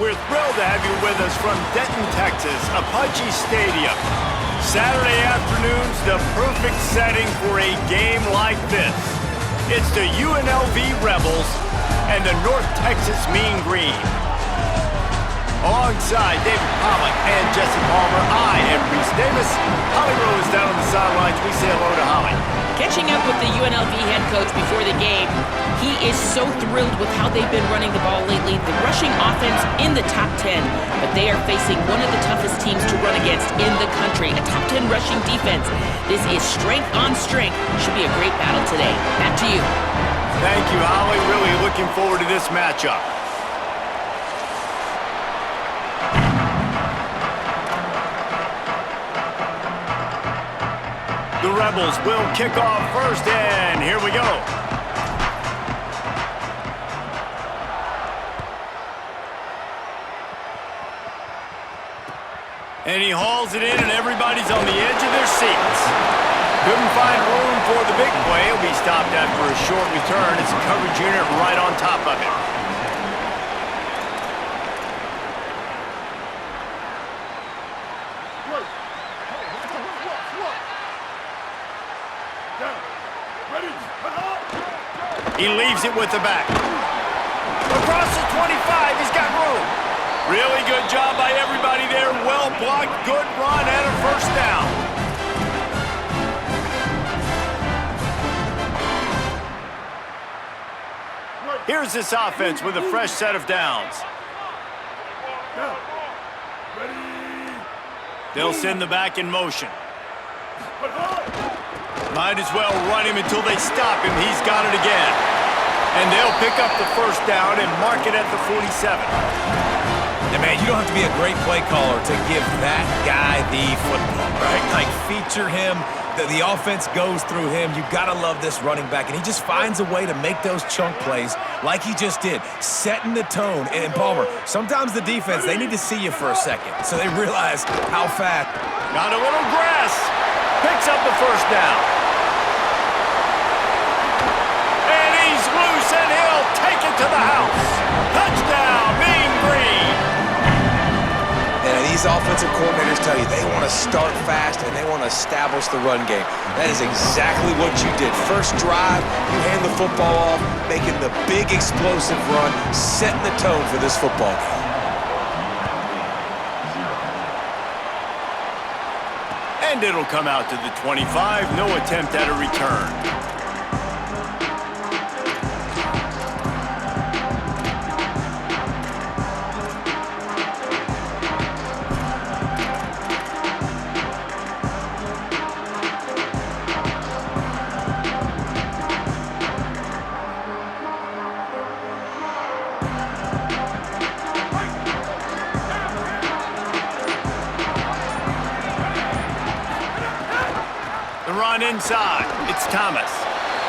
We're thrilled to have you with us from Denton, Texas, Apache Stadium. Saturday afternoon's the perfect setting for a game like this. It's the UNLV Rebels and the North Texas Mean Green. Alongside David Pollock and Jesse Palmer, I am Reese Davis. Holly Rowe is down on the sidelines. We say hello to Holly. Catching up with the UNLV head coach before the game, he is so thrilled with how they've been running the ball lately. The rushing offense in the top 10, but they are facing one of the toughest teams to run against in the country, a top 10 rushing defense. This is strength on strength. Should be a great battle today. Back to you. Thank you, Holly. Really looking forward to this matchup. The Rebels will kick off first, and here we go. And he hauls it in, and everybody's on the edge of their seats. Couldn't find room for the big play. He'll be stopped after a short return. It's a coverage unit right on top of him. He leaves it with the back. Across the 25, he's got room. Really good job by everybody there. Well blocked, good run, and a first down. Here's this offense with a fresh set of downs. They'll send the back in motion. Might as well run him until they stop him. He's got it again. And they'll pick up the first down and mark it at the 47. And man, you don't have to be a great play caller to give that guy the football, right? Like, feature him. The offense goes through him. You got to love this running back. And he just finds a way to make those chunk plays like he just did, setting the tone. And Palmer, sometimes the defense, they need to see you for a second so they realize how fast. Got a little grass. Picks up the first down. And he's loose, and he'll take it to the house. Touchdown, Mean Green. And these offensive coordinators tell you they want to start fast and they want to establish the run game. That is exactly what you did. First drive, you hand the football off, making the big explosive run, setting the tone for this football game. And it'll come out to the 25. No attempt at a return. Run inside. It's Thomas.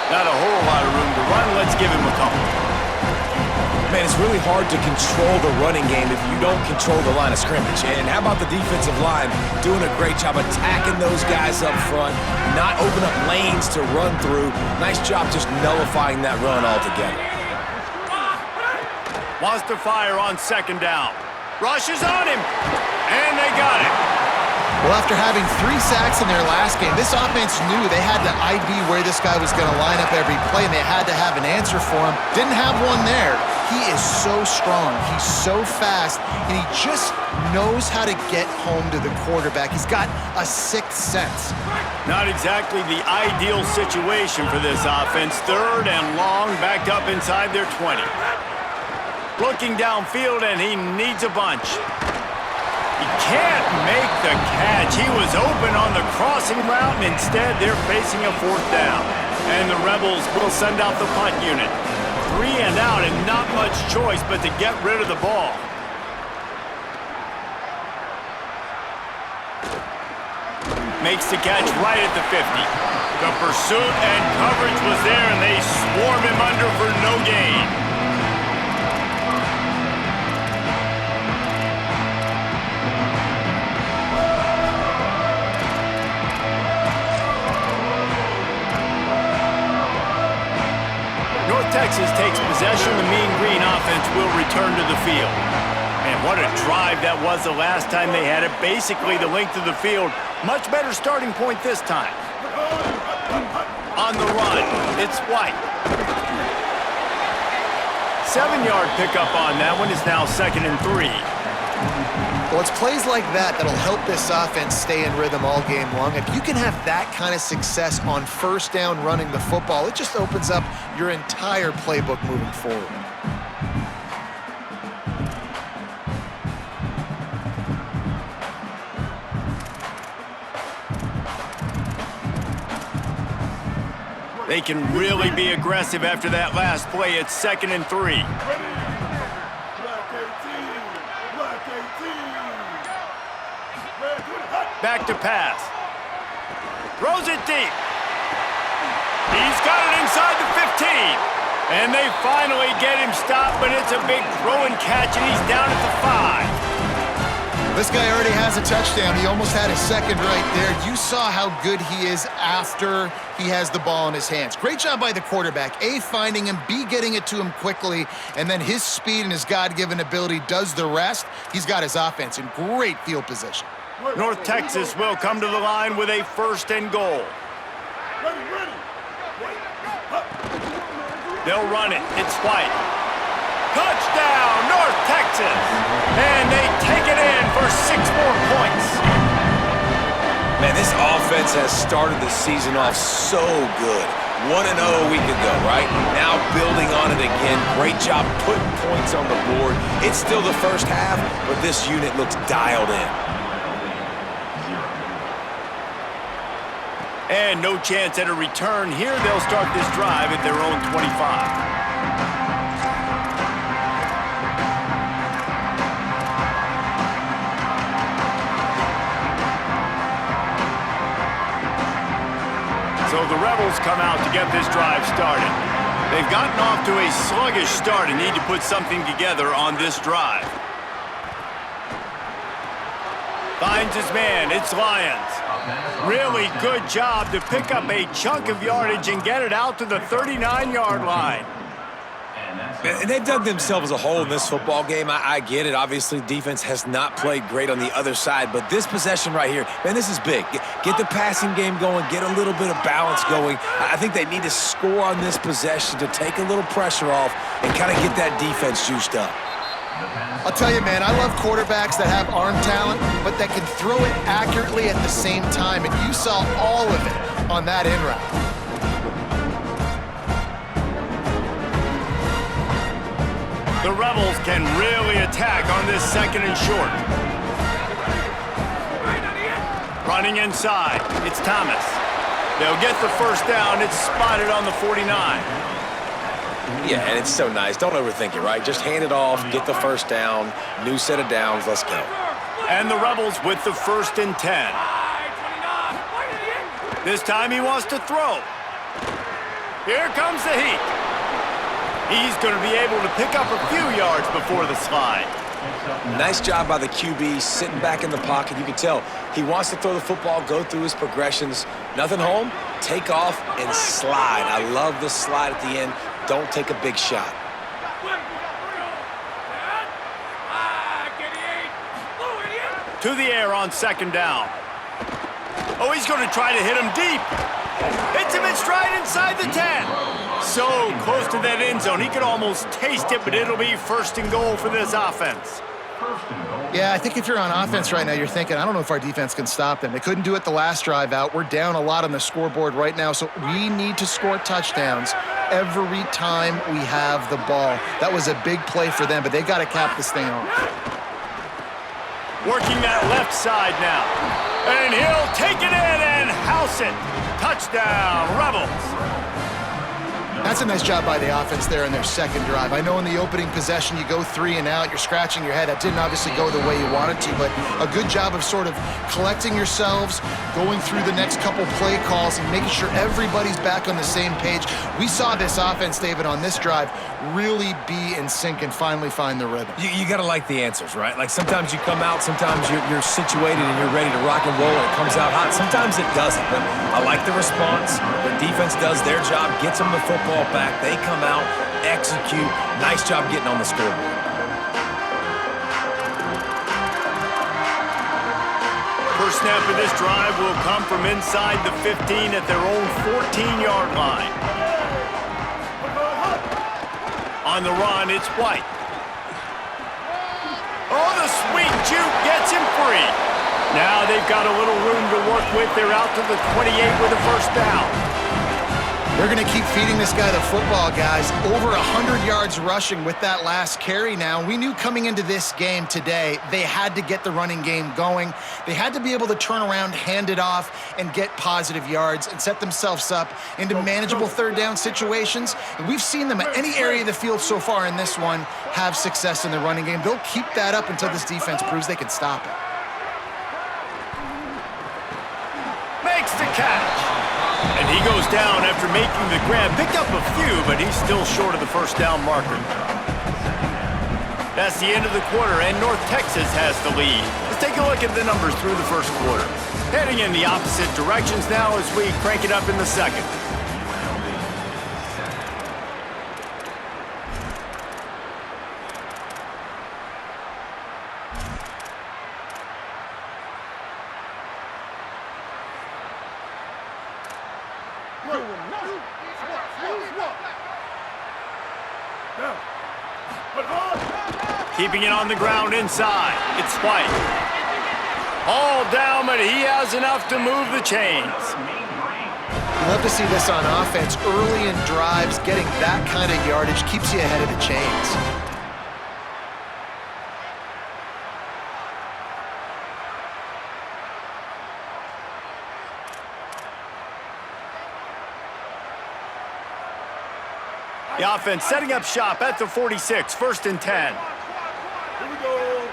Not a whole lot of room to run. Let's give him a couple. Man, it's really hard to control the running game if you don't control the line of scrimmage. And how about the defensive line doing a great job attacking those guys up front, not open up lanes to run through. Nice job just nullifying that run altogether. Wants to fire on second down. Rushes on him. And they got it. Well, after having 3 sacks in their last game, this offense knew they had to ID where this guy was going to line up every play, and they had to have an answer for him. Didn't have one there. He is so strong. He's so fast, and he just knows how to get home to the quarterback. He's got a sixth sense. Not exactly the ideal situation for this offense. Third and long, backed up inside their 20. Looking downfield, and he needs a bunch. He can't make the catch. He was open on the crossing route, and instead they're facing a fourth down. And the Rebels will send out the punt unit. 3 and out, and not much choice but to get rid of the ball. Makes the catch right at the 50. The pursuit and coverage was there, and they swarm him under for no gain. Texas takes possession. The Mean Green offense will return to the field. And What a drive that was the last time they had it. Basically the length of the field. Much better starting point this time. On the run, it's White. 7-yard pickup on that one. Is now 2nd and 3. Well, it's plays like that that'll help this offense stay in rhythm all game long. If you can have that kind of success on first down running the football, it just opens up your entire playbook moving forward. They can really be aggressive after that last play. It's 2nd and 3. Back to pass. Throws it deep. He's got it inside the 15. And they finally get him stopped, but it's a big throw and catch, and he's down at the 5. This guy already has a touchdown. He almost had a second right there. You saw how good he is after he has the ball in his hands. Great job by the quarterback. A, finding him, B, getting it to him quickly, and then his speed and his God-given ability does the rest. He's got his offense in great field position. North Texas will come to the line with a 1st and goal. They'll run it. It's White. Touchdown, North Texas! And they take it in for 6 more points. Man, this offense has started the season off so good. 1-0 a week ago, right? Now building on it again. Great job putting points on the board. It's still the first half, but this unit looks dialed in. And no chance at a return here. They'll start this drive at their own 25. So the Rebels come out to get this drive started. They've gotten off to a sluggish start and need to put something together on this drive. Finds his man. It's Lyons. Really good job to pick up a chunk of yardage and get it out to the 39-yard line. And they've dug themselves a hole in this football game. I get it. Obviously, defense has not played great on the other side, but this possession right here, man, this is big. Get the passing game going, get a little bit of balance going. I think they need to score on this possession to take a little pressure off and kind of get that defense juiced up. I'll tell you, man, I love quarterbacks that have arm talent, but that can throw it accurately at the same time, and you saw all of it on that in route. The Rebels can really attack on this 2nd and short. Running inside, it's Thomas. They'll get the first down. It's spotted on the 49. Yeah, and it's so nice. Don't overthink it, right? Just hand it off, get the first down, new set of downs, let's go. And the Rebels with the 1st and 10. This time he wants to throw. Here comes the heat. He's going to be able to pick up a few yards before the slide. Nice job by the QB, sitting back in the pocket. You can tell he wants to throw the football, go through his progressions. Nothing home, take off, and slide. I love the slide at the end. Don't take a big shot. To the air on 2nd down. Oh, he's going to try to hit him deep. Hits him in stride inside the 10. So close to that end zone. He could almost taste it, but it'll be 1st and goal for this offense. Yeah, I think if you're on offense right now, you're thinking, I don't know if our defense can stop them. They couldn't do it the last drive out. We're down a lot on the scoreboard right now, so we need to score touchdowns every time we have the ball. That was a big play for them, but they got to cap this thing off. Working that left side now. And he'll take it in and house it. Touchdown, Rebels. That's a nice job by the offense there in their 2nd drive. I know in the opening possession you go 3 and out, you're scratching your head. That didn't obviously go the way you wanted to, but a good job of sort of collecting yourselves, going through the next couple play calls and making sure everybody's back on the same page. We saw this offense, David, on this drive really be in sync and finally find the rhythm. You got to like the answers, right? Like sometimes you come out, sometimes you're situated and you're ready to rock and roll and it comes out hot. Sometimes it doesn't, but I like the response. The defense does their job, gets them the football back. They come out, execute. Nice job getting on the scoreboard. First snap of this drive will come from inside the 15 at their own 14-yard line. On the run, it's White. Oh, the sweet juke gets him free. Now they've got a little room to work with. They're out to the 28 with a first down. They're going to keep feeding this guy the football, guys. Over 100 yards rushing with that last carry now. We knew coming into this game today, they had to get the running game going. They had to be able to turn around, hand it off, and get positive yards and set themselves up into manageable third down situations. And we've seen them at any area of the field so far in this one have success in the running game. They'll keep that up until this defense proves they can stop it. Makes the catch. And he goes down after making the grab. Picked up a few, but he's still short of the first down marker. That's the end of the quarter, and North Texas has the lead. Let's take a look at the numbers through the first quarter. Heading in the opposite directions now as we crank it up in the second. Keeping it on the ground inside. It's White. All down, but he has enough to move the chains. You love to see this on offense. Early in drives, getting that kind of yardage keeps you ahead of the chains. The offense setting up shop at the 46, 1st and 10. Here we go.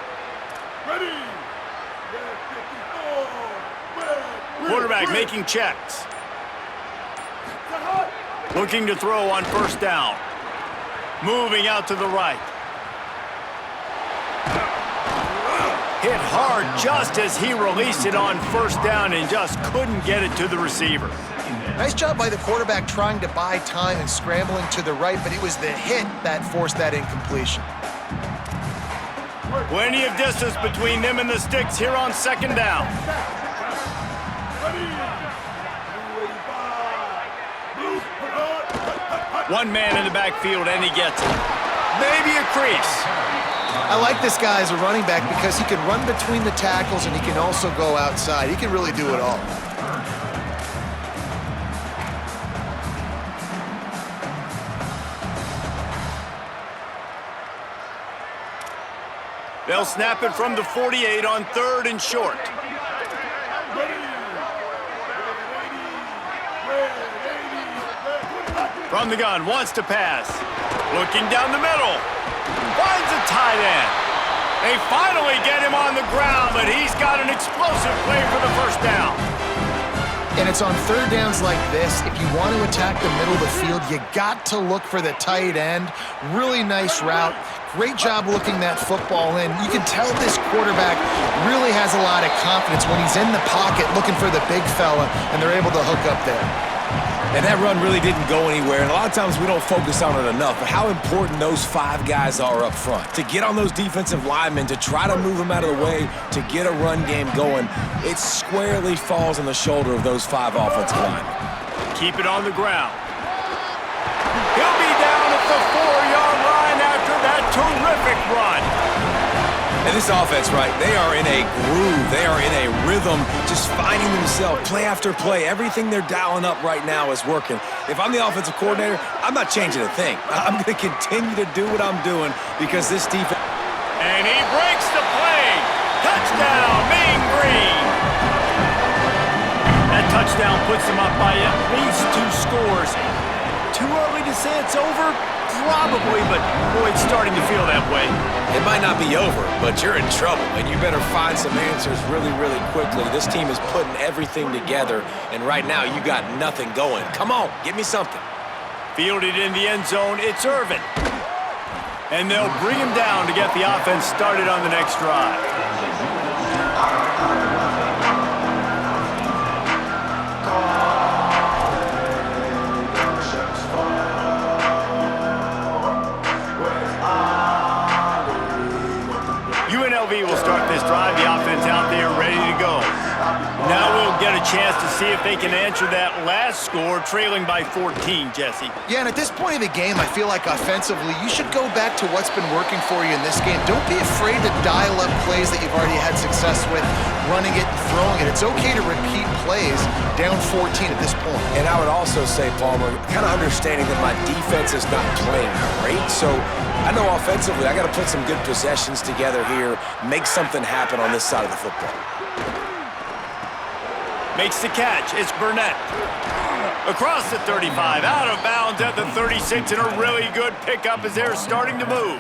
Ready. Red 54. Quarterback making checks. Looking to throw on first down. Moving out to the right. Hit hard just as he released it on first down and just couldn't get it to the receiver. Nice job by the quarterback trying to buy time and scrambling to the right, but it was the hit that forced that incompletion. Plenty of distance between them and the sticks here on second down. One man in the backfield, and he gets it. Maybe a crease. I like this guy as a running back because he can run between the tackles and he can also go outside. He can really do it all. They'll snap it from the 48 on 3rd and short. From the gun, wants to pass. Looking down the middle. Finds a tight end. They finally get him on the ground, but he's got an explosive play for the first down. And it's on third downs like this. If you want to attack the middle of the field, you got to look for the tight end. Really nice route. Great job looking that football in. You can tell this quarterback really has a lot of confidence when he's in the pocket looking for the big fella, and they're able to hook up there. And that run really didn't go anywhere, and a lot of times we don't focus on it enough, but how important those 5 guys are up front. To get on those defensive linemen, to try to move them out of the way, to get a run game going, it squarely falls on the shoulder of those 5 offensive linemen. Keep it on the ground. He'll be down at the 4-yard line after that terrific run. And this offense, right, they are in a groove. They are in a rhythm, just finding themselves play after play. Everything they're dialing up right now is working. If I'm the offensive coordinator, I'm not changing a thing. I'm going to continue to do what I'm doing because this defense... And he breaks the play. Touchdown, Mean Green. That touchdown puts them up by at least 2 scores. Too early to say it's over? Probably, but boy, it's starting to feel that way. It might not be over, but you're in trouble, and you better find some answers really, really quickly. This team is putting everything together, and right now you got nothing going. Come on, give me something. Fielded in the end zone, it's Irvin. And they'll bring him down to get the offense started on the next drive. UNLV will start this drive. The offense out there ready to go. Now we'll get a chance to see if they can answer that last score, trailing by 14, Jesse. Yeah, and at this point of the game, I feel like offensively, you should go back to what's been working for you in this game. Don't be afraid to dial up plays that you've already had success with, running it and throwing it. It's okay to repeat plays down 14 at this point. And I would also say, Palmer, kind of understanding that my defense is not playing great, so I know offensively I got to put some good possessions together here, make something happen on this side of the football. Makes the catch. It's Burnett. Across the 35, out of bounds at the 36, and a really good pickup as they're starting to move.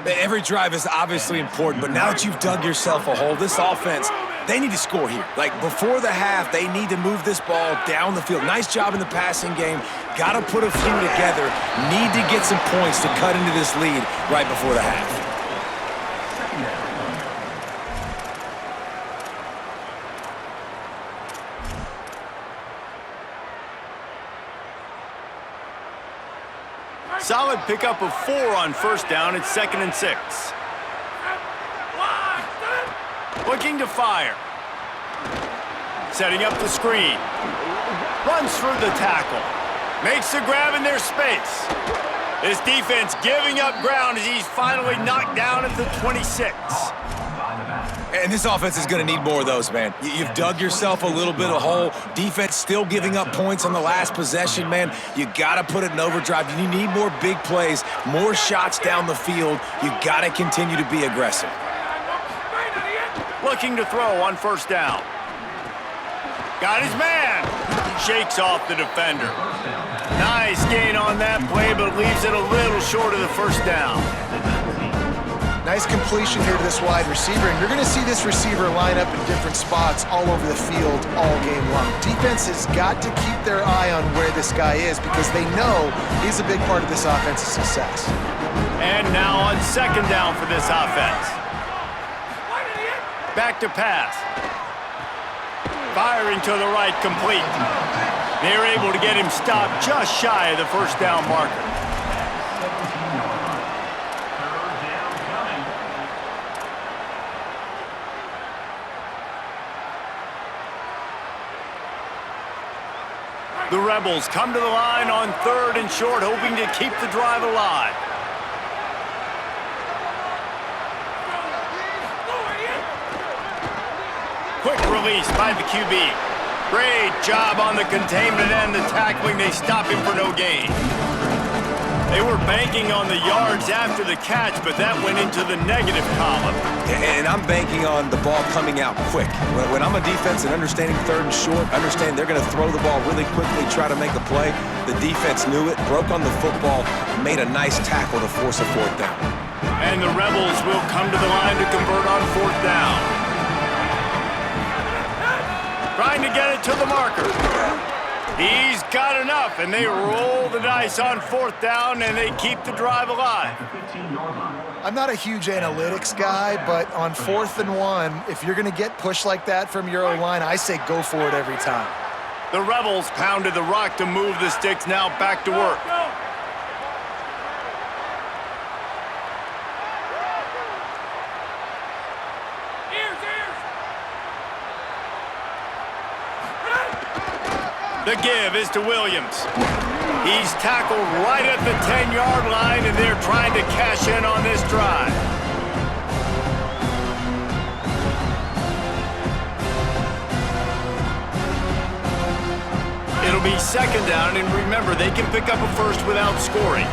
Every drive is obviously important, but now that you've dug yourself a hole, this offense, they need to score here. Like, before the half, they need to move this ball down the field. Nice job in the passing game. Got to put a few together. Need to get some points to cut into this lead right before the half. Solid pickup of 4 on first down. It's 2nd and 6. Looking to fire. Setting up the screen. Runs through the tackle. Makes the grab in their space. This defense giving up ground as he's finally knocked down at the 26. And this offense is going to need more of those, man. You've dug yourself a little bit of hole. Defense still giving up points on the last possession, man. You got to put it in overdrive. You need more big plays, more shots down the field. You got to continue to be aggressive. Looking to throw on first down. Got his man. Shakes off the defender. Nice gain on that play, but leaves it a little short of the first down. Nice completion here to this wide receiver, and you're going to see this receiver line up in different spots all over the field all game long. Defense has got to keep their eye on where this guy is because they know he's a big part of this offense's success. And now on second down for this offense. Back to pass. Firing to the right, complete. They're able to get him stopped just shy of the first down marker. The Rebels come to the line on 3rd and short, hoping to keep the drive alive. Quick release by the QB. Great job on the containment and the tackling. They stop him for no gain. They were banking on the yards after the catch, but that went into the negative column. And I'm banking on the ball coming out quick. When I'm a defense and understanding 3rd and short, understand they're going to throw the ball really quickly, try to make a play. The defense knew it, broke on the football, made a nice tackle to force a 4th down. And the Rebels will come to the line to convert on 4th down. Trying to get it to the marker. He's got enough, and they roll the dice on 4th down, and they keep the drive alive. I'm not a huge analytics guy, but on 4th and 1, if you're going to get pushed like that from your O-line, I say go for it every time. The Rebels pounded the rock to move the sticks, now back to work. The give is to Williams. He's tackled right at the 10-yard line, and they're trying to cash in on this drive. It'll be 2nd down, and remember, they can pick up a first without scoring.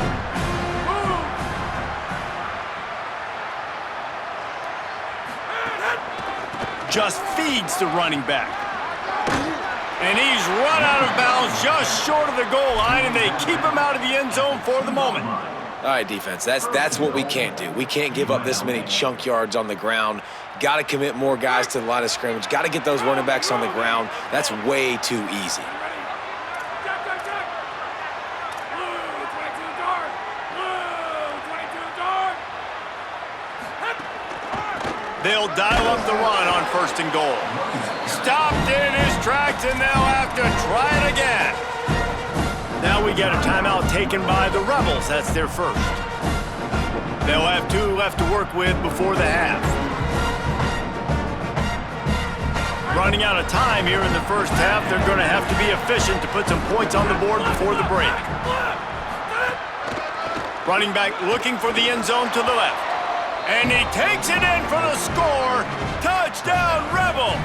Just feeds the running back. And he's run out of bounds just short of the goal line, and they keep him out of the end zone for the moment. All right, defense, that's what we can't do. We can't give up this many chunk yards on the ground. Got to commit more guys to the line of scrimmage. Got to get those running backs on the ground. That's way too easy. They'll dial up the run on 1st and goal. Stopped in his tracks, and they'll have to try it again. Now we get a timeout taken by the Rebels. That's their first. They'll have 2 left to work with before the half. Running out of time here in the first half, they're going to have to be efficient to put some points on the board before the break. Running back looking for the end zone to the left. And he takes it in for the score. Touchdown, Rebels!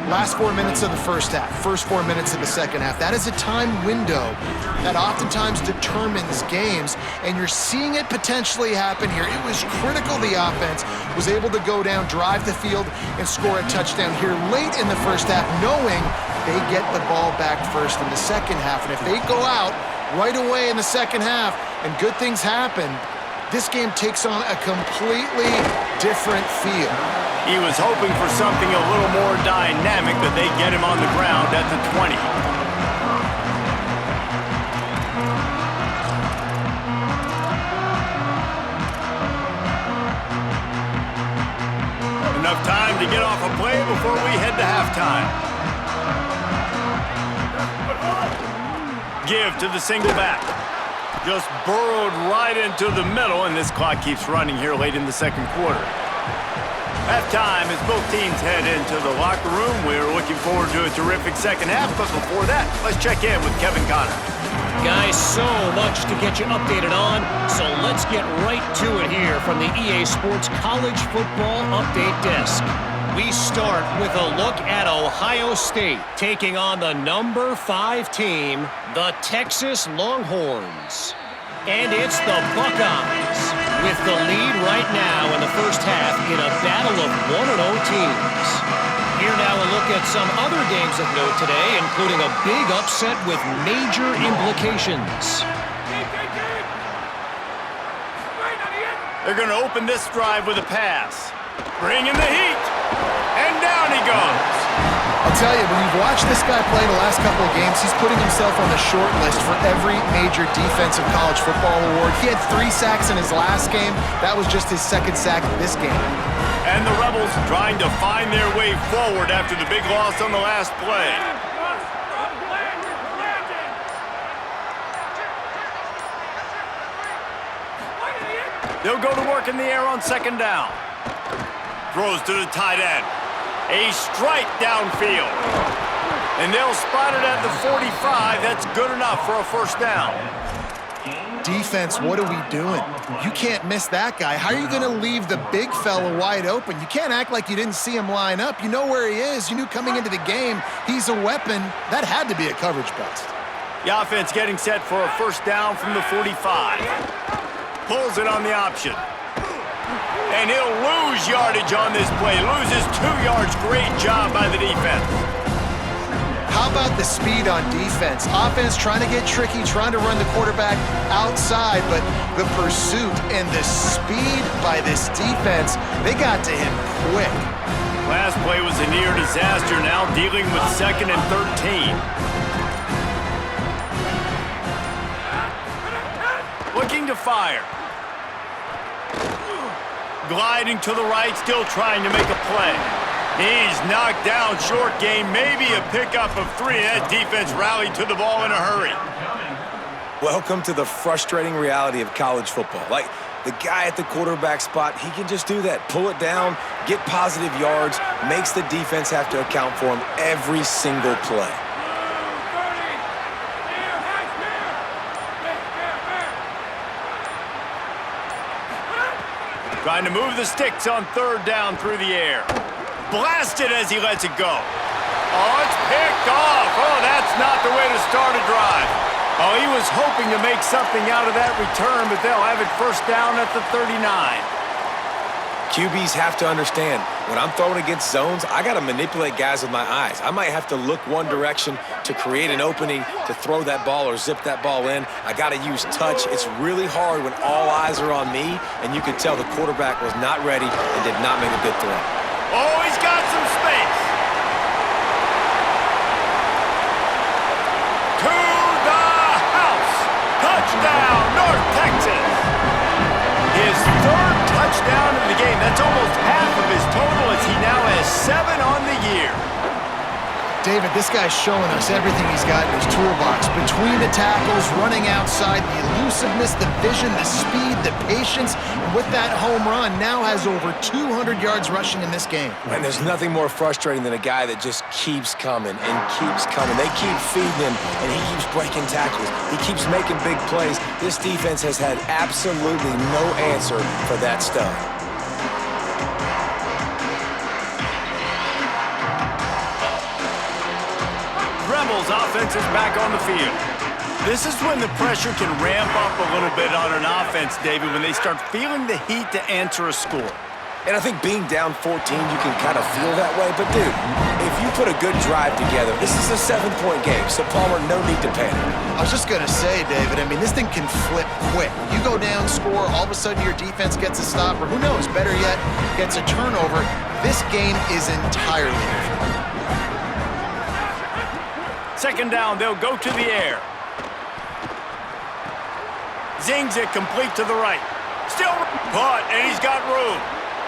Last 4 minutes of the first half, first 4 minutes of the second half. That is a time window that oftentimes determines games, and you're seeing it potentially happen here. It was critical the offense was able to go down, drive the field, and score a touchdown here late in the first half, knowing they get the ball back first in the second half. And if they go out right away in the second half and good things happen, this game takes on a completely different feel. He was hoping for something a little more dynamic, but they get him on the ground at the 20. Enough time to get off a play before we head to halftime. Give to the single back. Just burrowed right into the middle, and this clock keeps running here late in the second quarter. Halftime as both teams head into the locker room. We're looking forward to a terrific second half, but before that, let's check in with Kevin Connors. Guys, so much to get you updated on, so let's get right to it here from the EA Sports College Football Update Desk. We start with a look at Ohio State taking on the number 5 team, the Texas Longhorns. And it's the Buckeyes with the lead right now in the first half in a battle of 1-0 teams. Here now a look at some other games of note today, including a big upset with major implications. They're going to open this drive with a pass. Bringing the heat. And down he goes. I'll tell you, when you've watched this guy play the last couple of games, he's putting himself on the short list for every major defensive college football award. He had 3 sacks in his last game. That was just his second sack this game. And the Rebels trying to find their way forward after the big loss on the last play. They'll go to work in the air on second down. Throws to the tight end. A strike downfield. And they'll spot it at the 45. That's good enough for a first down. Defense, what are we doing? You can't miss that guy. How are you going to leave the big fella wide open? You can't act like you didn't see him line up. You know where he is. You knew coming into the game he's a weapon. That had to be a coverage bust. The offense getting set for a first down from the 45. Pulls it on the option. And he'll lose yardage on this play. Loses 2 yards. Great job by the defense. How about the speed on defense? Offense trying to get tricky, trying to run the quarterback outside, but the pursuit and the speed by this defense, they got to him quick. Last play was a near disaster, now dealing with 2nd and 13. Looking to fire. Gliding to the right, still trying to make a play. He's knocked down short game, maybe a pickup of 3. That defense rallied to the ball in a hurry. Welcome to the frustrating reality of college football. Like, the guy at the quarterback spot, he can just do that. Pull it down, get positive yards, makes the defense have to account for him every single play. Trying to move the sticks on third down through the air. Blasted as he lets it go. Oh, it's picked off. Oh, that's not the way to start a drive. Oh, he was hoping to make something out of that return, but they'll have it first down at the 39. QBs have to understand, when I'm throwing against zones, I got to manipulate guys with my eyes. I might have to look one direction to create an opening to throw that ball or zip that ball in. I got to use touch. It's really hard when all eyes are on me, and you could tell the quarterback was not ready and did not make a good throw. Oh, he's got some space. To the house. Touchdown, North Texas. His 3rd touchdown of the game. That's almost half of his total as he now has 7 on the year. David, this guy's showing us everything he's got in his toolbox. Between the tackles, running outside, the elusiveness, the vision, the speed, the patience, and with that home run, now has over 200 yards rushing in this game. And there's nothing more frustrating than a guy that just keeps coming and keeps coming. They keep feeding him, and he keeps breaking tackles. He keeps making big plays. This defense has had absolutely no answer for that stuff. Rebels offense is back on the field. This is when the pressure can ramp up a little bit on an offense, David, when they start feeling the heat to answer a score. And I think being down 14, you can kind of feel that way. But, dude, if you put a good drive together, this is a 7-point game, so Palmer, no need to panic. I was just going to say, David, I mean, this thing can flip quick. You go down, score, all of a sudden your defense gets a stop, or who knows, better yet, gets a turnover. This game is entirely different. Second down, they'll go to the air. Zings it complete to the right. Still caught, and he's got room.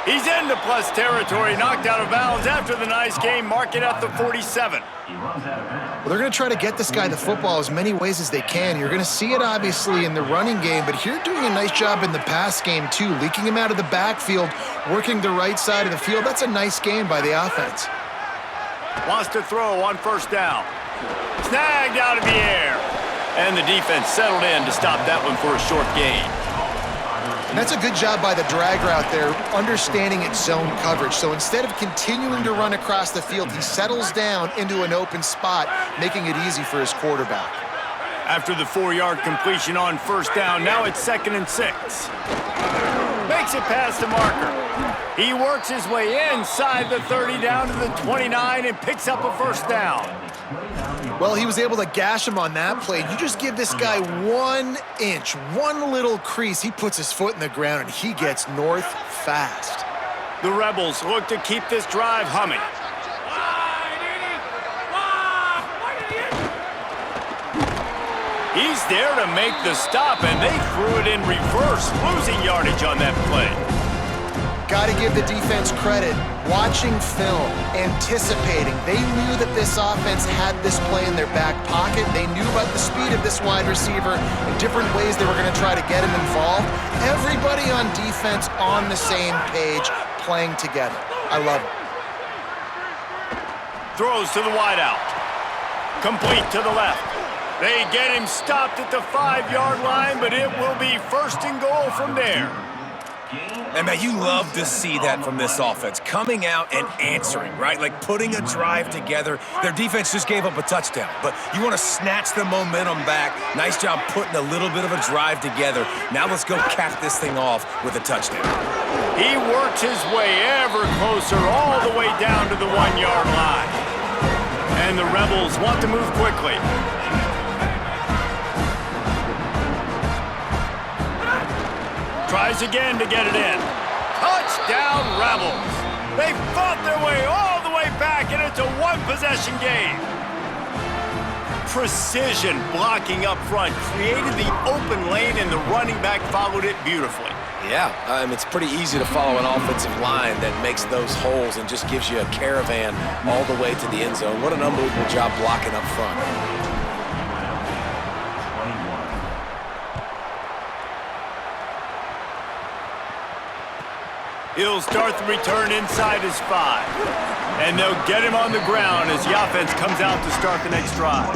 He's into plus territory, knocked out of bounds after the nice game, mark it at the 47. Well, they're going to try to get this guy the football as many ways as they can. You're going to see it, obviously, in the running game, but here doing a nice job in the pass game, too, leaking him out of the backfield, working the right side of the field. That's a nice game by the offense. Wants to throw on first down. Snagged out of the air. And the defense settled in to stop that one for a short gain. And that's a good job by the drag route there, understanding its zone coverage. So instead of continuing to run across the field, he settles down into an open spot, making it easy for his quarterback. After the 4-yard completion on first down, now it's 2nd and 6. Makes it past the marker. He works his way inside the 30 down to the 29 and picks up a first down. Well, he was able to gash him on that play. You just give this guy 1 inch, one little crease, he puts his foot in the ground and he gets north fast. The Rebels look to keep this drive humming. He's there to make the stop, and they threw it in reverse, losing yardage on that play. Got to give the defense credit. Watching film, anticipating. They knew that this offense had this play in their back pocket. They knew about the speed of this wide receiver and different ways they were going to try to get him involved. Everybody on defense on the same page, playing together. I love it. Throws to the wideout. Complete to the left. They get him stopped at the 5-yard line, but it will be 1st and goal from there. And, man, you love to see that from this offense, coming out and answering, right? Like putting a drive together. Their defense just gave up a touchdown, but you want to snatch the momentum back. Nice job putting a little bit of a drive together. Now let's go cap this thing off with a touchdown. He works his way ever closer all the way down to the 1-yard line. And the Rebels want to move quickly. Tries again to get it in. Touchdown, Rebels. They fought their way all the way back, and it's a 1-possession game. Precision blocking up front created the open lane, and the running back followed it beautifully. Yeah, it's pretty easy to follow an offensive line that makes those holes and just gives you a caravan all the way to the end zone. What an unbelievable job blocking up front. He'll start the return inside his 5. And they'll get him on the ground as the offense comes out to start the next drive.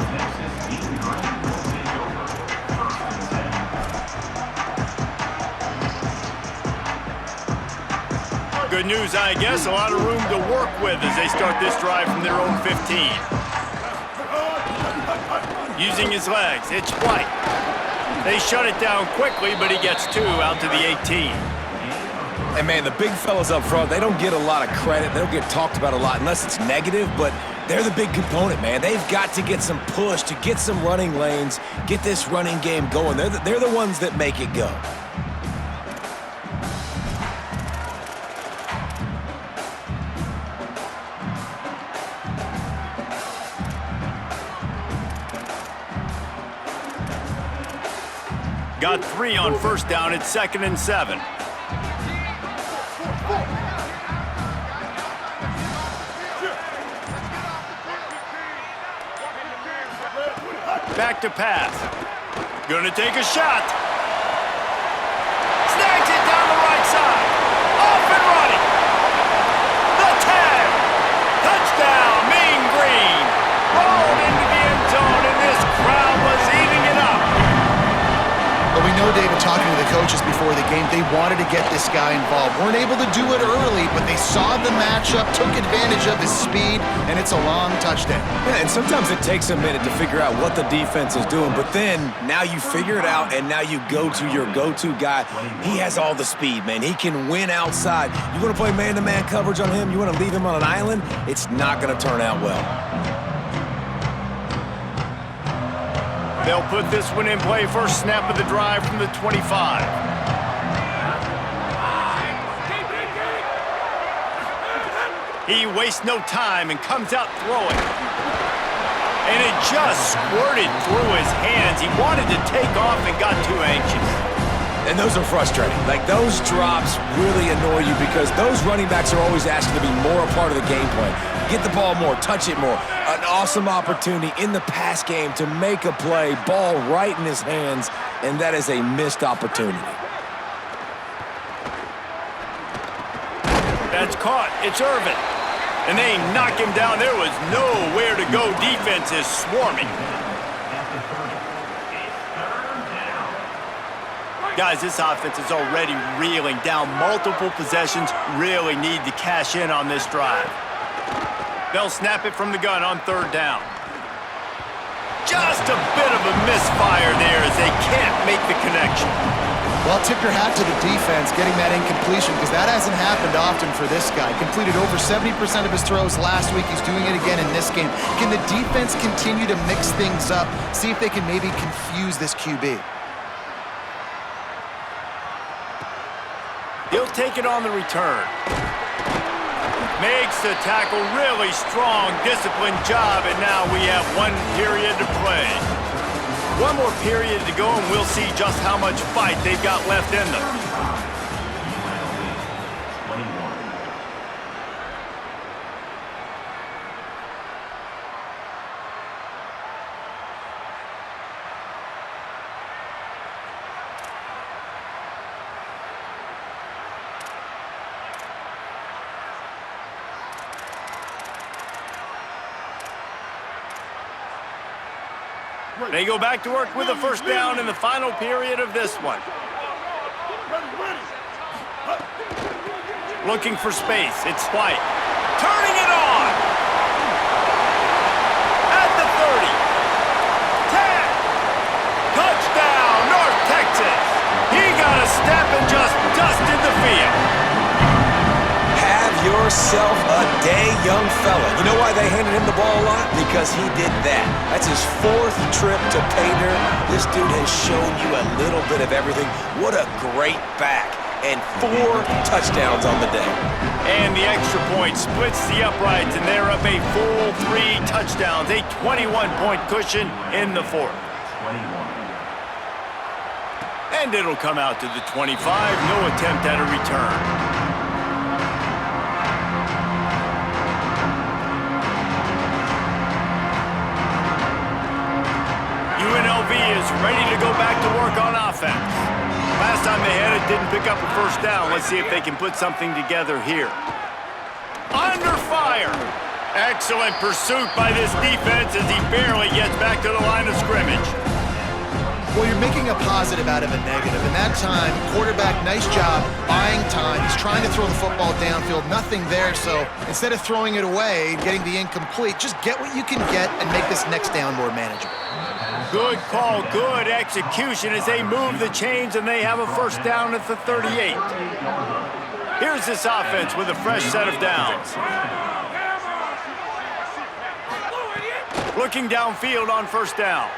Good news, I guess, a lot of room to work with as they start this drive from their own 15. Using his legs, it's White. They shut it down quickly, but he gets 2 out to the 18. And, man, the big fellas up front, they don't get a lot of credit. They don't get talked about a lot unless it's negative, but they're the big component, man. They've got to get some push to get some running lanes, get this running game going. They're the ones that make it go. Got 3 on first down. It's 2nd and 7. Back to pass. Gonna take a shot. Snags it down the right side. Off and running. The tag. Touchdown, Mean Green. Rolled into the end zone, and this crowd was eating it up. But we know, David, talking to the coaches before the game, they wanted to get this guy involved. Weren't able to do it early, but they saw the matchup, took advantage of his speed, and it's a long touchdown. Yeah, and sometimes it takes a minute to figure out what the defense is doing, but then now you figure it out, and now you go to your go-to guy. He has all the speed, man. He can win outside. You want to play man-to-man coverage on him? You want to leave him on an island? It's not going to turn out well. They'll put this one in play. First snap of the drive from the 25. He wastes no time and comes out throwing. And it just squirted through his hands. He wanted to take off and got too anxious. And those are frustrating. Like, those drops really annoy you because those running backs are always asking to be more a part of the game plan. Get the ball more, touch it more. An awesome opportunity in the pass game to make a play, ball right in his hands, and that is a missed opportunity. That's caught. It's Irvin. And they knock him down. There was nowhere to go. Defense is swarming. Guys, this offense is already reeling down multiple possessions. Really need to cash in on this drive. They'll snap it from the gun on third down. Just a bit of a misfire there as they can't make the connection. Well, tip your hat to the defense getting that incompletion because that hasn't happened often for this guy. Completed over 70% of his throws last week. He's doing it again in this game. Can the defense continue to mix things up? See if they can maybe confuse this QB. He'll take it on the return. Makes the tackle, really strong, disciplined job, and now we have one period to play. One more period to go, and we'll see just how much fight they've got left in them. They go back to work with a first down in the final period of this one. Looking for space. It's White. Turning it on! At the 30. 10. Touchdown, North Texas! He got a step and just dusted the field. Have yourself a day, young fella. You know why they handed him the ball a lot? Because he did that. That's his 4th trip to pay dirt. This dude has shown you a little bit of everything. What a great back. And 4 touchdowns on the day. And the extra point splits the uprights, and they're up a full 3 touchdowns. A 21-point cushion in the 4th. And it'll come out to the 25. No attempt at a return. UNLV is ready to go back to work on offense. Last time they had it, didn't pick up a first down. Let's see if they can put something together here. Under fire. Excellent pursuit by this defense as he barely gets back to the line of scrimmage. Well, you're making a positive out of a negative. And that time, quarterback, nice job buying time. He's trying to throw the football downfield. Nothing there, so instead of throwing it away, getting the incomplete, just get what you can get and make this next down more manageable. Good call, good execution as they move the chains and they have a first down at the 38. Here's this offense with a fresh set of downs. Looking downfield on first down.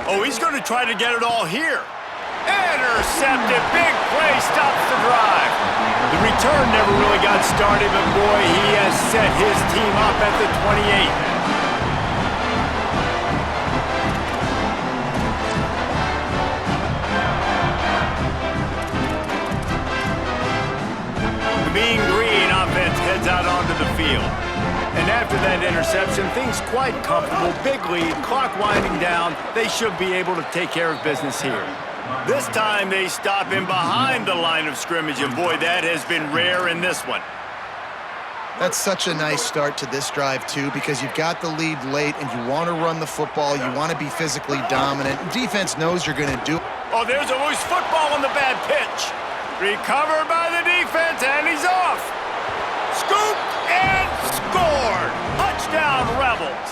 Oh, he's going to try to get it all here. Intercepted, big play, stops the drive. The return never really got started, but boy, he has set his team up at the 28. Mean Green offense heads out onto the field. And that after that interception, things quite comfortable. Big lead, clock winding down. They should be able to take care of business here. This time they stop him behind the line of scrimmage, and boy, that has been rare in this one. That's such a nice start to this drive, too, because you've got the lead late and you want to run the football. You want to be physically dominant. Defense knows you're going to do it. Oh, there's a loose football on the bad pitch. Recovered by the defense, and he's off. Scooped and scored. Touchdown, Rebels.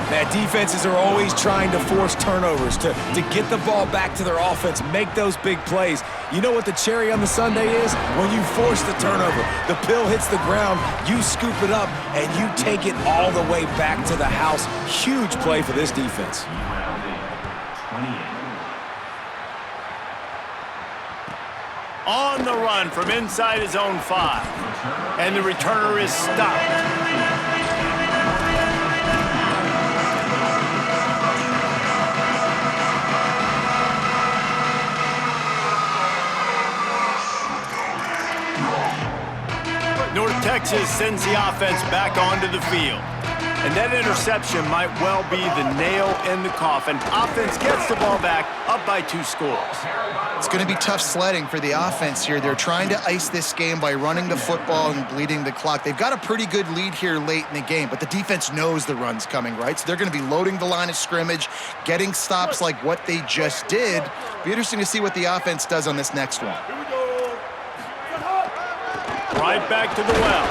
Man, defenses are always trying to force turnovers to get the ball back to their offense, make those big plays. You know what the cherry on the sundae is? When you force the turnover, the pill hits the ground, you scoop it up, and you take it all the way back to the house. Huge play for this defense. On the run from inside his own 5. And the returner is stopped. North Texas sends the offense back onto the field. And that interception might well be the nail in the coffin. Offense gets the ball back, up by 2 scores. It's going to be tough sledding for the offense here. They're trying to ice this game by running the football and bleeding the clock. They've got a pretty good lead here late in the game, but the defense knows the run's coming, right? So they're going to be loading the line of scrimmage, getting stops like what they just did. Be interesting to see what the offense does on this next one. Right back to the well.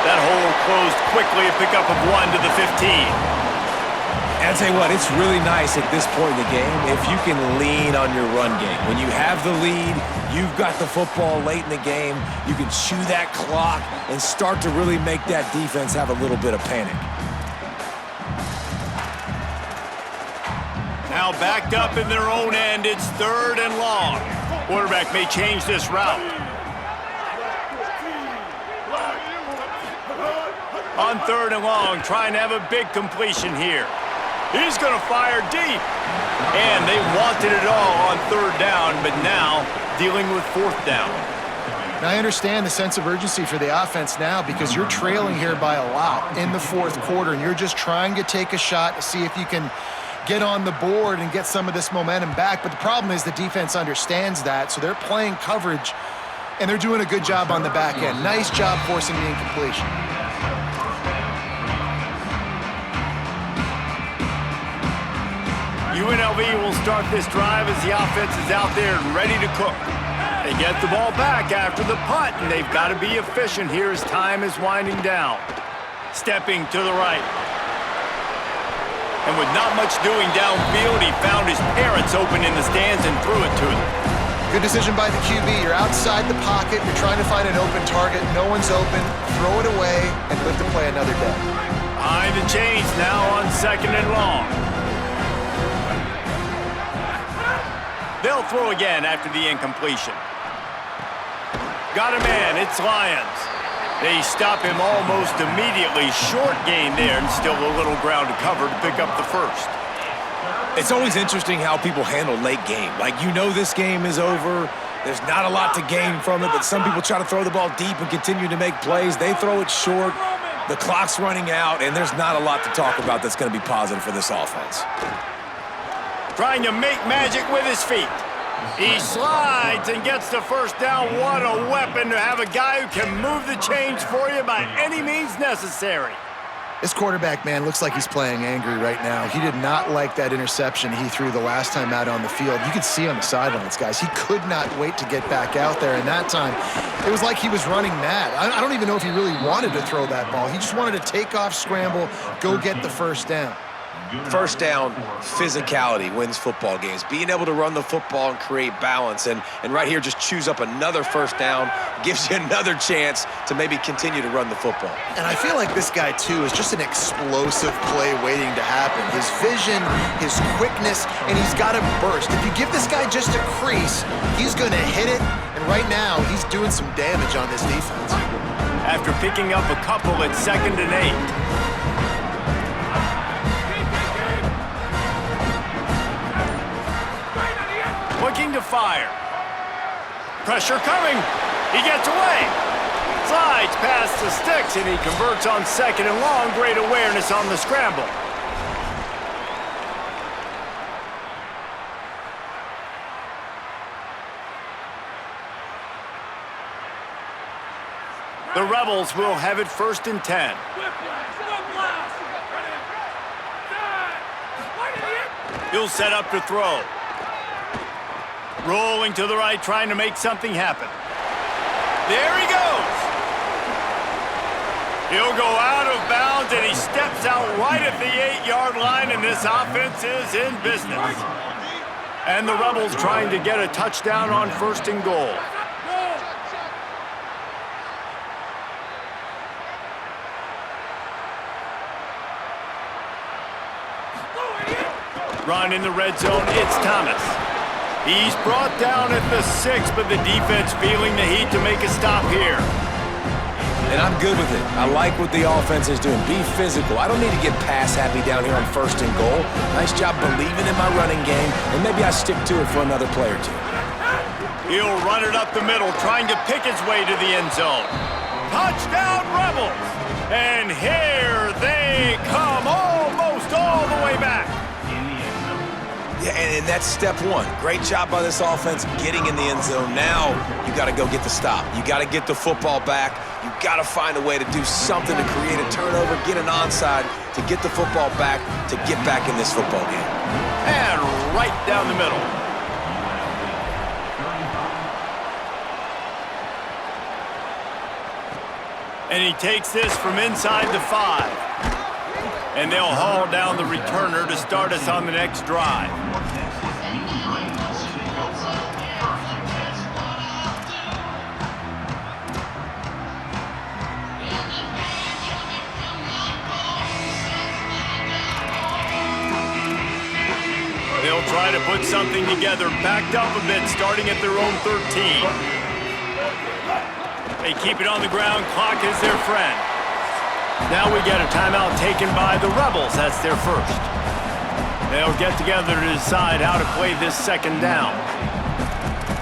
That hole closed quickly, a pickup of 1 to the 15. And I'll tell you what, it's really nice at this point in the game if you can lean on your run game. When you have the lead, you've got the football late in the game, you can chew that clock and start to really make that defense have a little bit of panic. Now backed up in their own end, it's 3rd and long. Quarterback may change this route. On 3rd and long, trying to have a big completion here. He's going to fire deep. And they wanted it all on 3rd down, but now dealing with 4th down. Now, I understand the sense of urgency for the offense now because you're trailing here by a lot in the 4th quarter, and you're just trying to take a shot to see if you can get on the board and get some of this momentum back. But the problem is the defense understands that, so they're playing coverage, and they're doing a good job on the back end. Nice job forcing the incompletion. UNLV will start this drive as the offense is out there and ready to cook. They get the ball back after the punt, and they've got to be efficient here as time is winding down. Stepping to the right. And with not much doing downfield, he found his parents open in the stands and threw it to them. Good decision by the QB. You're outside the pocket. You're trying to find an open target. No one's open. Throw it away and live to play another day. Behind the chains now on 2nd and long. They'll throw again after the incompletion. Got a man, it's Lions. They stop him almost immediately. Short gain there and still a little ground to cover to pick up the 1st. It's always interesting how people handle late game. Like, you know this game is over. There's not a lot to gain from it, but some people try to throw the ball deep and continue to make plays. They throw it short. The clock's running out, and there's not a lot to talk about that's going to be positive for this offense. Trying to make magic with his feet. He slides and gets the 1st down. What a weapon to have a guy who can move the chains for you by any means necessary. This quarterback, man, looks like he's playing angry right now. He did not like that interception he threw the last time out on the field. You could see on the sidelines, guys. He could not wait to get back out there, and that time, it was like he was running mad. I don't even know if he really wanted to throw that ball. He just wanted to take off, scramble, go get the 1st down. 1st down, physicality wins football games. Being able to run the football and create balance, and right here just choose up another 1st down, gives you another chance to maybe continue to run the football. And I feel like this guy, too, is just an explosive play waiting to happen. His vision, his quickness, and he's got a burst. If you give this guy just a crease, he's going to hit it, and right now he's doing some damage on this defense. After picking up a couple at 2nd and 8. Looking to fire. Pressure coming. He gets away. slides past the sticks, and he converts on 2nd and long. Great awareness on the scramble. The Rebels will have it 1st and 10. He'll set up to throw. Rolling to the right, trying to make something happen. There he goes. He'll go out of bounds, and he steps out right at the 8-yard line, and this offense is in business. And the Rebels trying to get a touchdown on 1st and goal. Run in the red zone, it's Thomas. He's brought down at the 6, but the defense feeling the heat to make a stop here. And I'm good with it. I like what the offense is doing. Be physical. I don't need to get pass happy down here on 1st and goal. Nice job believing in my running game, and maybe I stick to it for another play or two. He'll run it up the middle, trying to pick his way to the end zone. Touchdown, Rebels! And here they come, almost all the way back. Yeah, and that's step one. Great job by this offense getting in the end zone. Now you got to go get the stop. You got to get the football back. You got to find a way to do something to create a turnover, get an onside, to get the football back, to get back in this football game. And right down the middle. And he takes this from inside the 5. And they'll haul down the returner to start us on the next drive. They'll try to put something together, backed up a bit, starting at their own 13. They keep it on the ground, clock is their friend. Now we get a timeout taken by the Rebels. That's their first. They'll get together to decide how to play this 2nd down.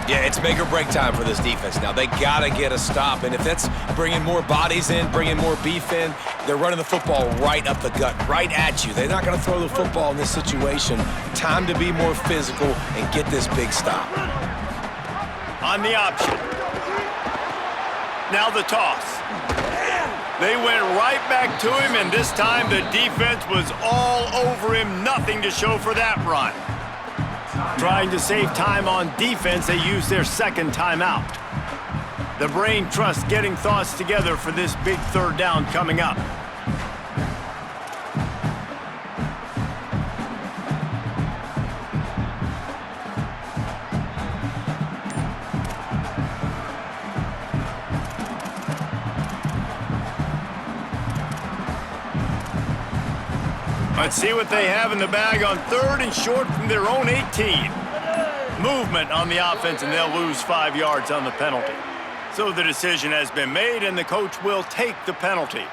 Yeah, it's make or break time for this defense now. They got to get a stop, and if that's bringing more bodies in, bringing more beef in, they're running the football right up the gut, right at you. They're not going to throw the football in this situation. Time to be more physical and get this big stop. On the option. Now the toss. They went right back to him, and this time the defense was all over him. Nothing to show for that run. Trying to save time on defense, they use their 2nd timeout. The brain trust getting thoughts together for this big 3rd down coming up. Let's see what they have in the bag on 3rd and short from their own 18. Movement on the offense, and they'll lose 5 yards on the penalty. So the decision has been made, and the coach will take the penalty.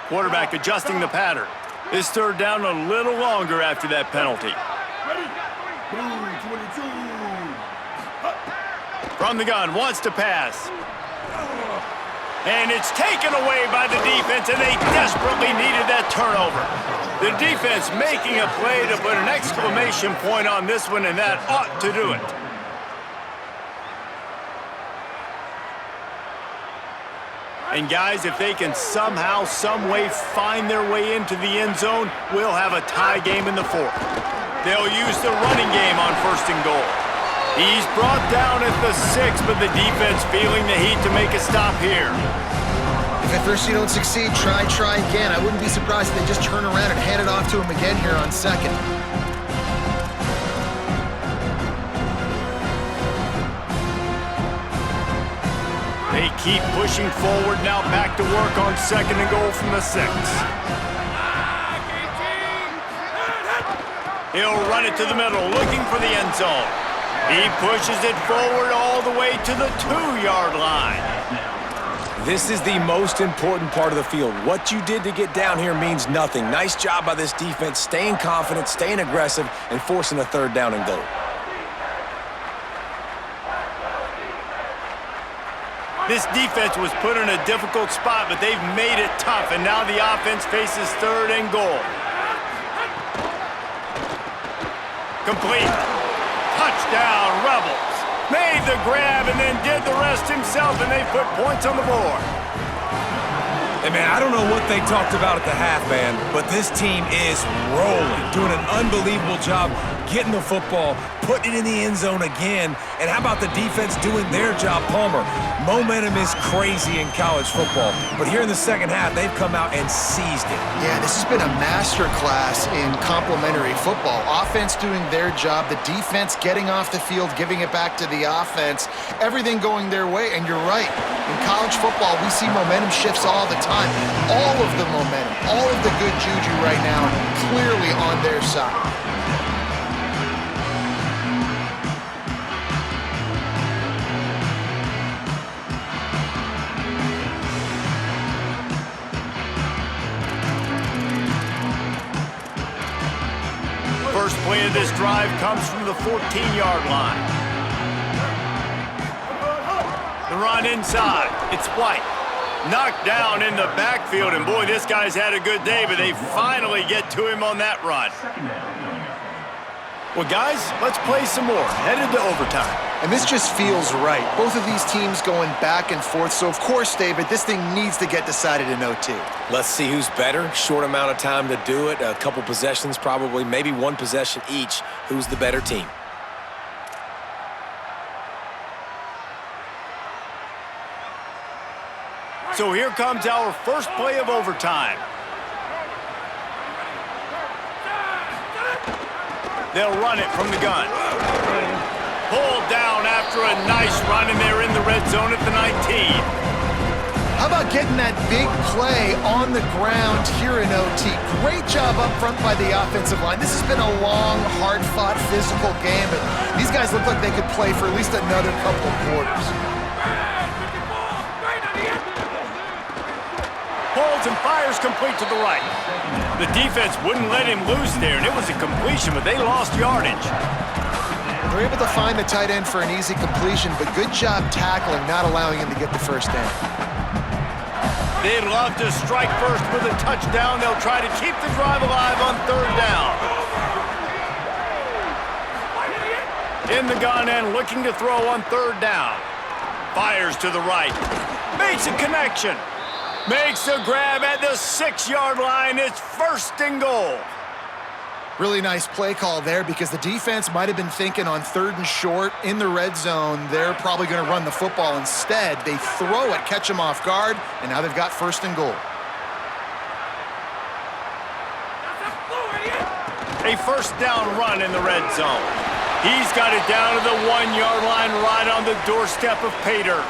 Quarterback adjusting the pattern. This 3rd down a little longer after that penalty. Ready? Blue 22. From the gun, wants to pass. And it's taken away by the defense, and they desperately needed that turnover. The defense making a play to put an exclamation point on this one, and that ought to do it. And guys, if they can somehow, some way find their way into the end zone, we'll have a tie game in the 4th. They'll use the running game on 1st and goal. He's brought down at the 6, but the defense feeling the heat to make a stop here. If at first you don't succeed, try again. I wouldn't be surprised if they just turn around and hand it off to him again here on 2nd. They keep pushing forward, now back to work on 2nd and goal from the 6. He'll run it to the middle, looking for the end zone. He pushes it forward all the way to the 2-yard line. This is the most important part of the field. What you did to get down here means nothing. Nice job by this defense, staying confident, staying aggressive, and forcing a 3rd down and goal. This defense was put in a difficult spot, but they've made it tough, and now the offense faces 3rd and goal. Complete. Touchdown, Rebels. Made the grab and then did the rest himself, and they put points on the board. Hey, man, I don't know what they talked about at the half, man, but this team is rolling, doing an unbelievable job getting the football, putting it in the end zone again, and how about the defense doing their job, Palmer? Momentum is crazy in college football, but here in the second half, they've come out and seized it. Yeah, this has been a master class in complementary football. Offense doing their job, the defense getting off the field, giving it back to the offense, everything going their way, and you're right. In college football, we see momentum shifts all the time. All of the momentum, all of the good juju right now, clearly on their side. First play of this drive comes from the 14-yard line. The run inside. It's White. Knocked down in the backfield, and boy, this guy's had a good day, but they finally get to him on that run. Well, guys, let's play some more. Headed to overtime. And this just feels right. Both of these teams going back and forth, so of course, David, this thing needs to get decided in OT. Let's see who's better. Short amount of time to do it. A couple possessions, probably, maybe one possession each. Who's the better team? So here comes our first play of overtime. They'll run it from the gun. Pulled down after a nice run, and they're in the red zone at the 19. How about getting that big play on the ground here in OT? Great job up front by the offensive line. This has been a long, hard-fought, physical game, but these guys look like they could play for at least another couple of quarters. Pulls and fires complete to the right. The defense wouldn't let him loose there, and it was a completion, but they lost yardage. They're able to find the tight end for an easy completion, but good job tackling, not allowing him to get the first down. They'd love to strike first with a touchdown. They'll try to keep the drive alive on 3rd down. In the gun and looking to throw on 3rd down. Fires to the right. Makes a connection. Makes the grab at the 6-yard line. It's 1st and goal. Really nice play call there because the defense might have been thinking on 3rd and short in the red zone. They're probably going to run the football instead. They throw it, catch them off guard, and now they've got 1st and goal. A 1st down run in the red zone. He's got it down to the 1-yard line right on the doorstep of Pater.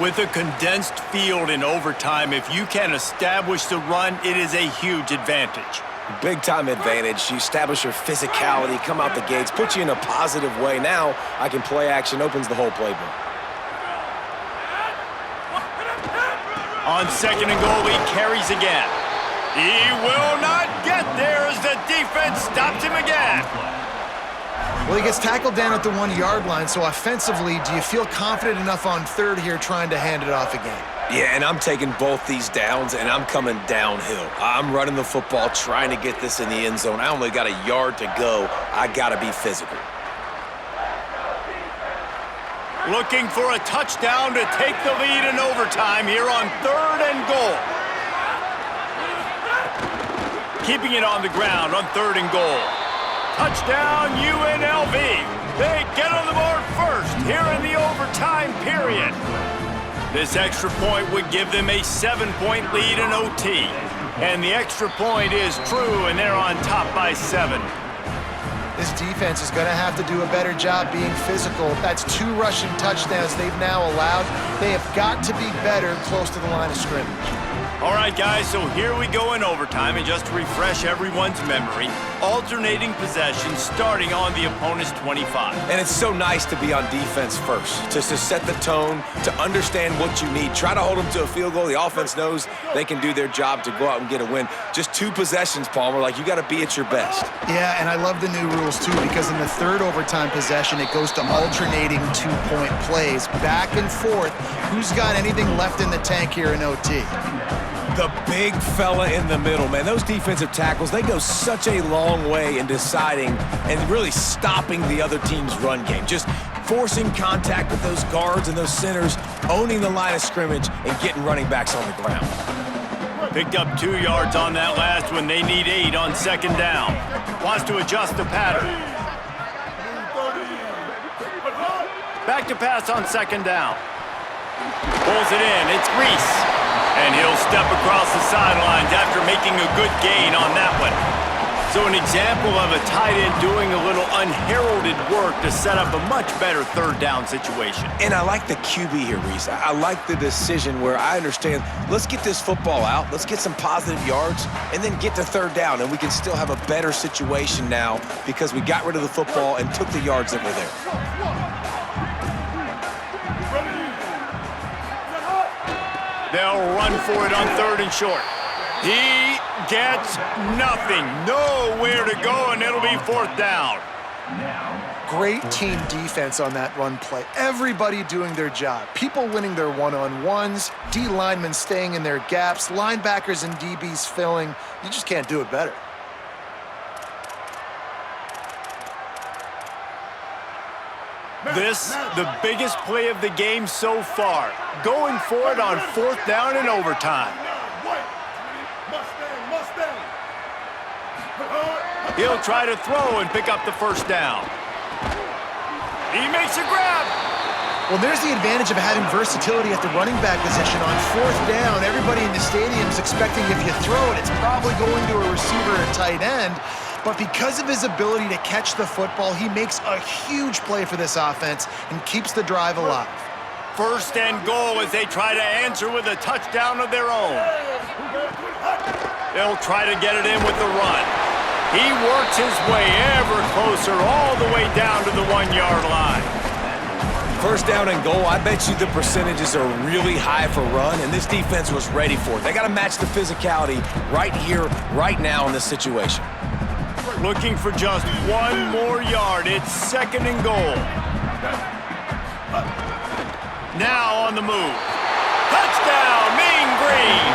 With a condensed field in overtime, if you can establish the run, it is a huge advantage. Big-time advantage. You establish your physicality, come out the gates, put you in a positive way. Now I can play action, opens the whole playbook. On 2nd and goal, he carries again. He will not get there as the defense stops him again. Well, he gets tackled down at the 1-yard line, so offensively, do you feel confident enough on 3rd here trying to hand it off again? Yeah, and I'm taking both these downs, and I'm coming downhill. I'm running the football, trying to get this in the end zone. I only got a yard to go. I got to be physical. Looking for a touchdown to take the lead in overtime here on 3rd and goal. Keeping it on the ground on 3rd and goal. Touchdown, UNLV. They get on the board first here in the overtime period. This extra point would give them a 7-point lead in OT. And the extra point is true, and they're on top by 7. This defense is going to have to do a better job being physical. That's 2 rushing touchdowns they've now allowed. They have got to be better close to the line of scrimmage. All right, guys, so here we go in overtime, and just to refresh everyone's memory, alternating possessions starting on the opponent's 25. And it's so nice to be on defense first, just to set the tone, to understand what you need. Try to hold them to a field goal. The offense knows they can do their job to go out and get a win. Just 2 possessions, Palmer, like you got to be at your best. Yeah, and I love the new rule. rules too, because in the third overtime possession, it goes to alternating two-point plays, back and forth. Who's got anything left in the tank here in OT? The big fella in the middle, man. Those defensive tackles, they go such a long way in deciding and really stopping the other team's run game. Just forcing contact with those guards and those centers, owning the line of scrimmage, and getting running backs on the ground. Picked up 2 yards on that last one. They need 8 on second down. Wants to adjust the pattern. Back to pass on second down. Pulls it in. It's Reese. And he'll step across the sidelines after making a good gain on that one. So an example of a tight end doing a little unheralded work to set up a much better third down situation. And I like the QB here, Reese. I like the decision where I understand, let's get this football out, let's get some positive yards, and then get to third down, and we can still have a better situation now because we got rid of the football and took the yards that were there. They'll run for it on third and short. He gets nothing. Nowhere to go, and it'll be fourth down. Great team defense on that run play. Everybody doing their job. People winning their one-on-ones, D linemen staying in their gaps, linebackers and DBs filling. You just can't do it better. This, the biggest play of the game so far. Going for it on fourth down and overtime. He'll try to throw and pick up the first down. He makes a grab. Well, there's the advantage of having versatility at the running back position. On fourth down, everybody in the stadium is expecting if you throw it, it's probably going to a receiver or tight end. But because of his ability to catch the football, he makes a huge play for this offense and keeps the drive alive. First and goal as they try to answer with a touchdown of their own. They'll try to get it in with the run. He works his way ever closer all the way down to the 1-yard line. First down and goal, I bet you the percentages are really high for run, and this defense was ready for it. They got to match the physicality right here, right now in this situation. Looking for just 1 more yard. It's second and goal. Now on the move. Touchdown, Mean Green.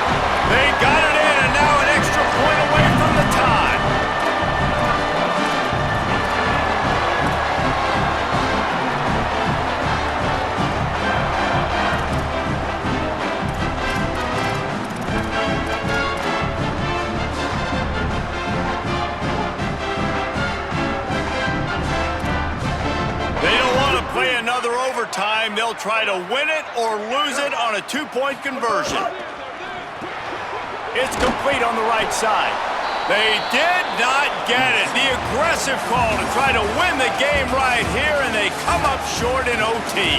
They got it in, and now an extra point away from the tie. Another overtime, they'll try to win it or lose it on a 2-point conversion. It's complete on the right side. They did not get it. The aggressive call to try to win the game right here, and they come up short in OT.